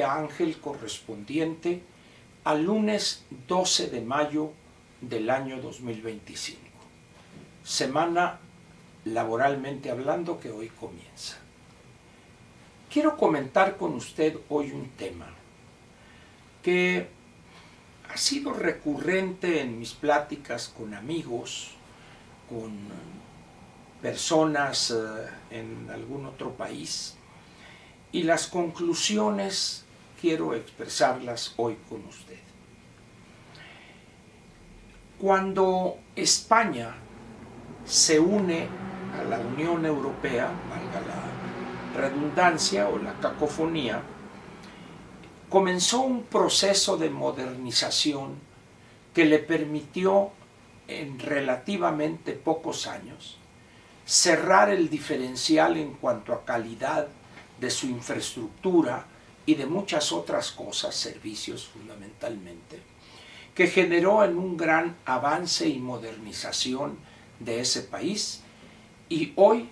de Ángel correspondiente al lunes 12 de mayo del año 2025, semana laboralmente hablando que hoy comienza. Quiero comentar con usted hoy un tema que ha sido recurrente en mis pláticas con amigos, con personas en algún otro país, y las conclusiones quiero expresarlas hoy con usted. Cuando España se une a la Unión Europea, valga la redundancia o la cacofonía, comenzó un proceso de modernización que le permitió en relativamente pocos años cerrar el diferencial en cuanto a calidad de su infraestructura y de muchas otras cosas, servicios fundamentalmente, que generó en un gran avance y modernización de ese país, y hoy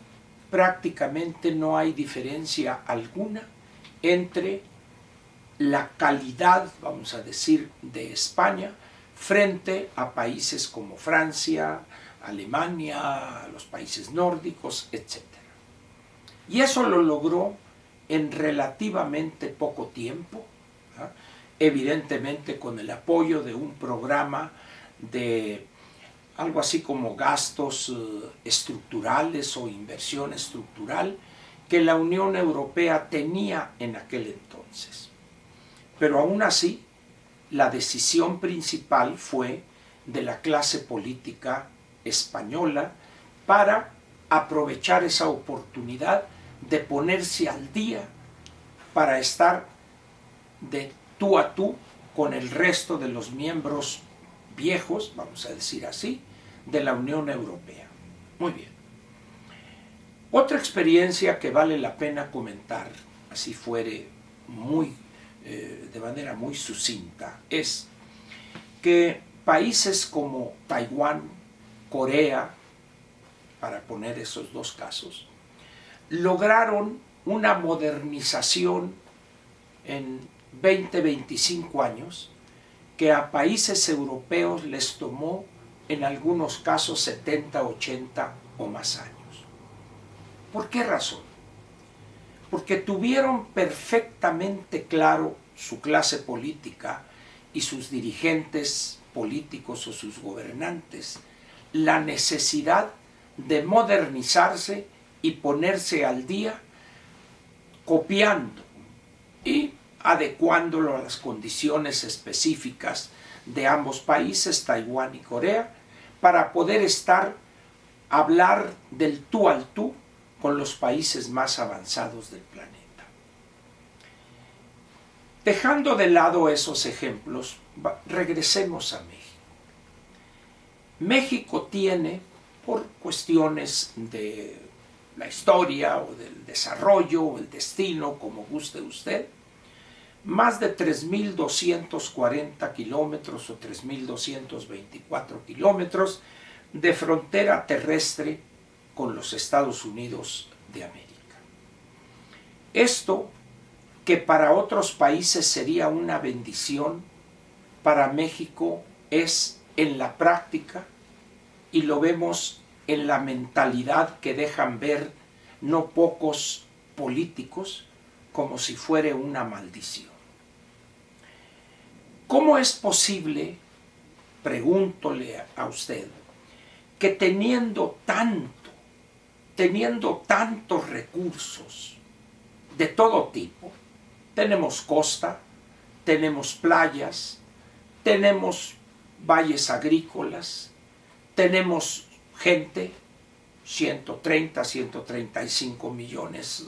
prácticamente no hay diferencia alguna entre la calidad, vamos a decir, de España frente a países como Francia, Alemania, los países nórdicos, etc. Y eso lo logró en relativamente poco tiempo, ¿no? Evidentemente con el apoyo de un programa de algo así como gastos estructurales o inversión estructural que la Unión Europea tenía en aquel entonces. Pero aún así, la decisión principal fue de la clase política española para aprovechar esa oportunidad de ponerse al día para estar de tú a tú con el resto de los miembros viejos, vamos a decir así, de la Unión Europea. Muy bien. Otra experiencia que vale la pena comentar, así fuere de manera muy sucinta, es que países como Taiwán, Corea, para poner esos dos casos, lograron una modernización en 20-25 años que a países europeos les tomó en algunos casos 70, 80 o más años. ¿Por qué razón? Porque tuvieron perfectamente claro su clase política y sus dirigentes políticos o sus gobernantes la necesidad de modernizarse y ponerse al día copiando y adecuándolo a las condiciones específicas de ambos países, Taiwán y Corea, para poder hablar del tú al tú con los países más avanzados del planeta. Dejando de lado esos ejemplos, regresemos a México. México tiene, por cuestiones de la historia o del desarrollo o el destino, como guste usted, más de 3.240 kilómetros o 3.224 kilómetros de frontera terrestre con los Estados Unidos de América. Esto, que para otros países sería una bendición, para México es en la práctica, y lo vemos en la mentalidad que dejan ver no pocos políticos, como si fuera una maldición. ¿Cómo es posible, pregúntole a usted, que teniendo tantos recursos de todo tipo, tenemos costa, tenemos playas, tenemos valles agrícolas, tenemos gente, 130, 135 millones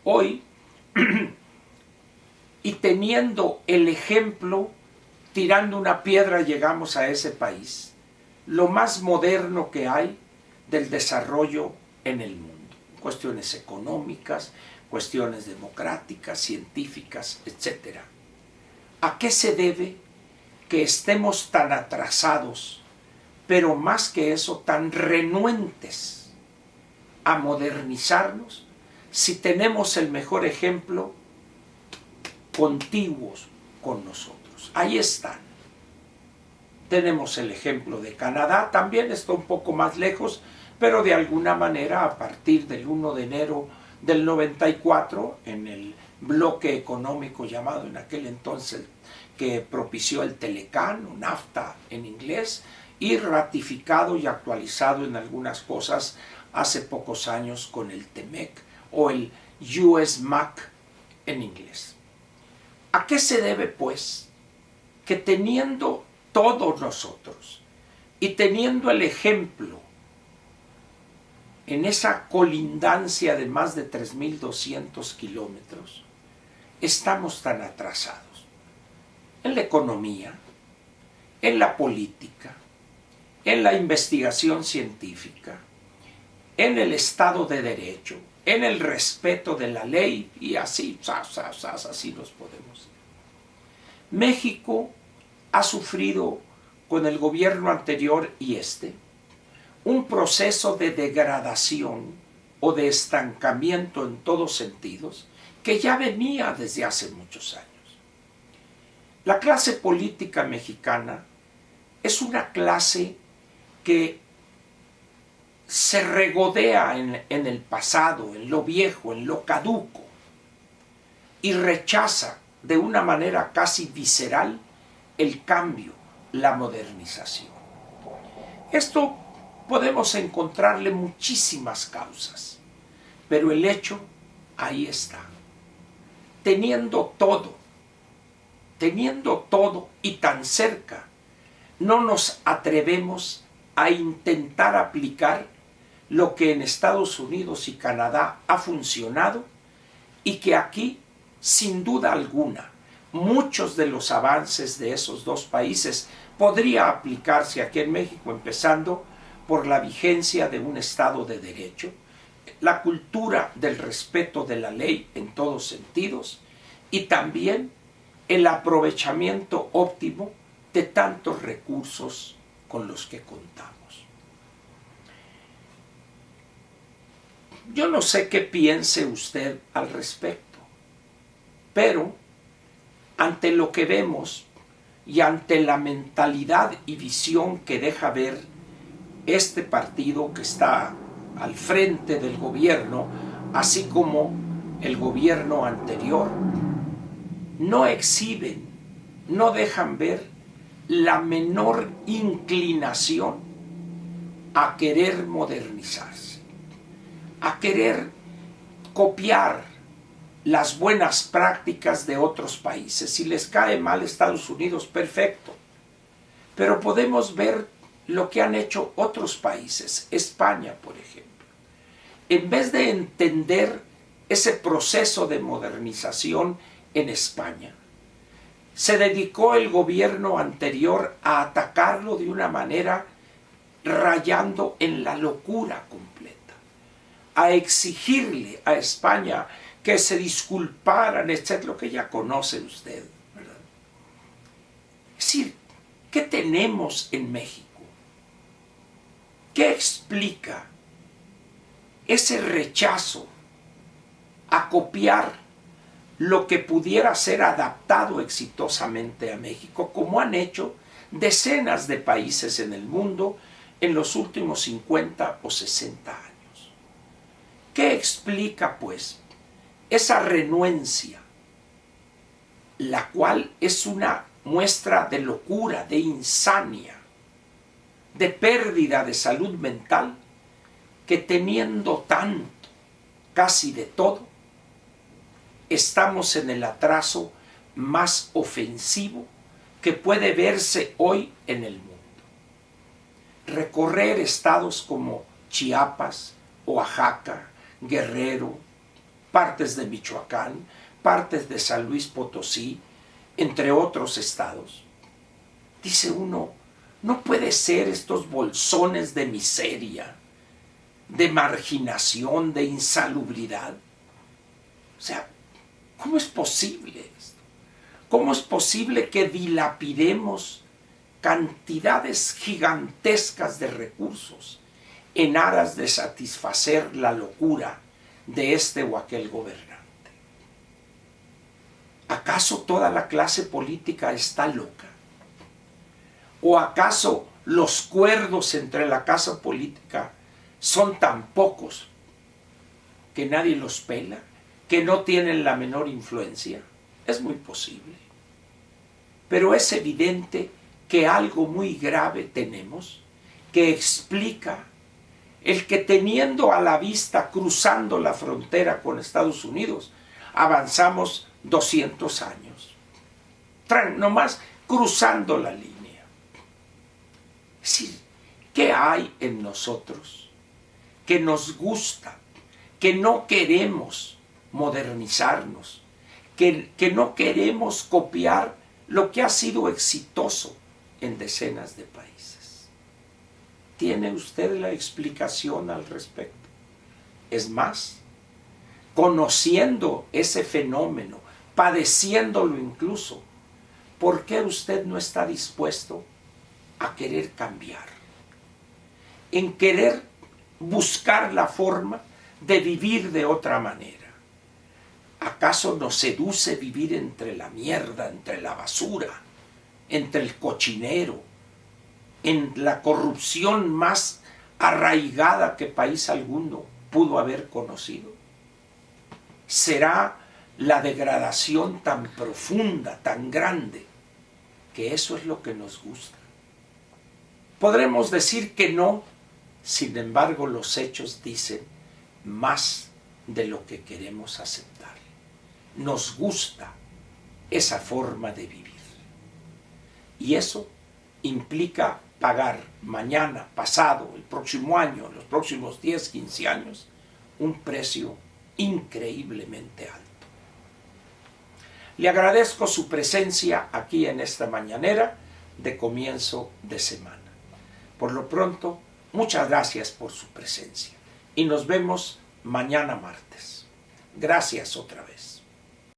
hoy, y teniendo el ejemplo, tirando una piedra llegamos a ese país, lo más moderno que hay del desarrollo en el mundo, cuestiones económicas, cuestiones democráticas, científicas, etc. ¿A qué se debe que estemos tan atrasados, pero más que eso, tan renuentes a modernizarnos, si tenemos el mejor ejemplo contiguos con nosotros. Ahí están. Tenemos el ejemplo de Canadá, también está un poco más lejos, pero de alguna manera a partir del 1 de enero del 94, en el bloque económico llamado en aquel entonces, que propició el Telecán, o NAFTA en inglés, y ratificado y actualizado en algunas cosas hace pocos años con el TEMEC o el USMAC en inglés. ¿A qué se debe, pues, que teniendo todos nosotros y teniendo el ejemplo en esa colindancia de más de 3.200 kilómetros, estamos tan atrasados? En la economía, en la política, en la investigación científica, en el Estado de Derecho, en el respeto de la ley, y así, así nos podemos ir. México ha sufrido con el gobierno anterior y un proceso de degradación o de estancamiento en todos sentidos que ya venía desde hace muchos años. La clase política mexicana es una clase que se regodea en el pasado, en lo viejo, en lo caduco, y rechaza de una manera casi visceral el cambio, la modernización. Esto podemos encontrarle muchísimas causas, pero el hecho ahí está. Teniendo todo y tan cerca, no nos atrevemos a intentar aplicar lo que en Estados Unidos y Canadá ha funcionado y que aquí, sin duda alguna, muchos de los avances de esos dos países podría aplicarse aquí en México, empezando por la vigencia de un Estado de Derecho, la cultura del respeto de la ley en todos sentidos y también el aprovechamiento óptimo de tantos recursos con los que contamos. Yo no sé qué piense usted al respecto, pero ante lo que vemos y ante la mentalidad y visión que deja ver este partido que está al frente del gobierno, así como el gobierno anterior, no exhiben, no dejan ver la menor inclinación a querer modernizarse, a querer copiar las buenas prácticas de otros países. Si les cae mal Estados Unidos, perfecto. Pero podemos ver lo que han hecho otros países, España, por ejemplo. En vez de entender ese proceso de modernización en España, se dedicó el gobierno anterior a atacarlo de una manera rayando en la locura completa, a exigirle a España que se disculparan, etc., lo que ya conoce usted, ¿verdad? Es decir, ¿qué tenemos en México? ¿Qué explica ese rechazo a copiar lo que pudiera ser adaptado exitosamente a México, como han hecho decenas de países en el mundo en los últimos 50 o 60 años? ¿Qué explica, pues, esa renuencia, la cual es una muestra de locura, de insania, de pérdida de salud mental, que teniendo tanto, casi de todo, estamos en el atraso más ofensivo que puede verse hoy en el mundo? Recorrer estados como Chiapas, Oaxaca, Guerrero, partes de Michoacán, partes de San Luis Potosí, entre otros estados. Dice uno, no puede ser estos bolsones de miseria, de marginación, de insalubridad. O sea, ¿cómo es posible esto? ¿Cómo es posible que dilapidemos cantidades gigantescas de recursos en aras de satisfacer la locura de este o aquel gobernante? ¿Acaso toda la clase política está loca? ¿O acaso los cuerdos entre la clase política son tan pocos que nadie los pela, que no tienen la menor influencia? Es muy posible. Pero es evidente que algo muy grave tenemos, que explica el que teniendo a la vista, cruzando la frontera con Estados Unidos, avanzamos 200 años. Nomás cruzando la línea. Es decir, ¿qué hay en nosotros que nos gusta, que no queremos modernizarnos, que no queremos copiar lo que ha sido exitoso en decenas de países? ¿Tiene usted la explicación al respecto? Es más, conociendo ese fenómeno, padeciéndolo incluso, ¿por qué usted no está dispuesto a querer cambiar? En querer buscar la forma de vivir de otra manera. ¿Acaso nos seduce vivir entre la mierda, entre la basura, entre el cochinero, en la corrupción más arraigada que país alguno pudo haber conocido? ¿Será la degradación tan profunda, tan grande, que eso es lo que nos gusta? Podremos decir que no, sin embargo los hechos dicen más de lo que queremos aceptar. Nos gusta esa forma de vivir. Y eso implica pagar mañana, pasado, el próximo año, los próximos 10, 15 años, un precio increíblemente alto. Le agradezco su presencia aquí en esta mañanera de comienzo de semana. Por lo pronto, muchas gracias por su presencia y nos vemos mañana martes. Gracias otra vez.